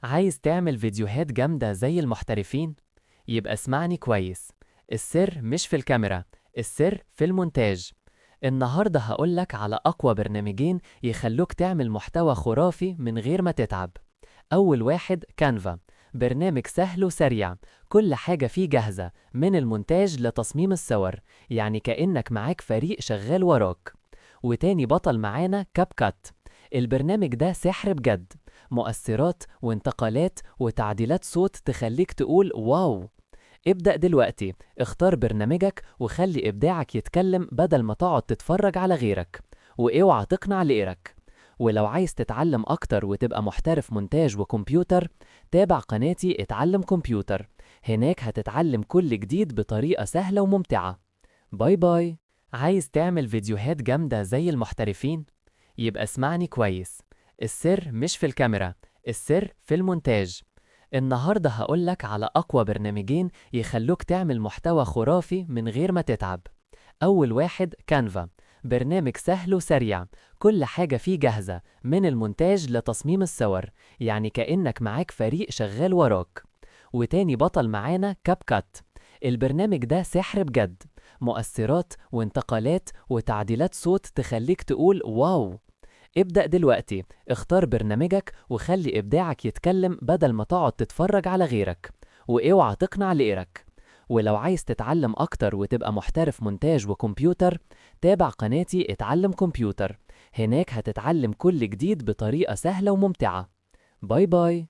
عايز تعمل فيديوهات جامدة زي المحترفين؟ يبقى اسمعني كويس. السر مش في الكاميرا، السر في المونتاج. النهاردة هقولك على أقوى برنامجين يخلوك تعمل محتوى خرافي من غير ما تتعب. أول واحد كانفا، برنامج سهل وسريع، كل حاجة فيه جاهزة من المونتاج لتصميم الصور، يعني كأنك معاك فريق شغال وراك. وتاني بطل معانا كاب كات، البرنامج ده سحر بجد، مؤثرات وانتقالات وتعديلات صوت تخليك تقول واو. ابدأ دلوقتي، اختار برنامجك وخلي إبداعك يتكلم بدل ما تقعد تتفرج على غيرك، واوعى تقنع غيرك. ولو عايز تتعلم أكتر وتبقى محترف مونتاج وكمبيوتر، تابع قناتي اتعلم كمبيوتر، هناك هتتعلم كل جديد بطريقة سهلة وممتعة. باي باي. عايز تعمل فيديوهات جامدة زي المحترفين؟ يبقى اسمعني كويس. السر مش في الكاميرا، السر في المونتاج. النهاردة هقولك على أقوى برنامجين يخلوك تعمل محتوى خرافي من غير ما تتعب. أول واحد كانفا، برنامج سهل وسريع، كل حاجة فيه جاهزة من المونتاج لتصميم الصور، يعني كأنك معاك فريق شغال وراك. وتاني بطل معانا كاب كات، البرنامج ده سحر بجد، مؤثرات وانتقالات وتعديلات صوت تخليك تقول واو. ابدأ دلوقتي، اختار برنامجك وخلي إبداعك يتكلم بدل ما تقعد تتفرج على غيرك، واوعى تقنع غيرك. ولو عايز تتعلم أكتر وتبقى محترف مونتاج وكمبيوتر، تابع قناتي اتعلم كمبيوتر، هناك هتتعلم كل جديد بطريقة سهلة وممتعة. باي باي.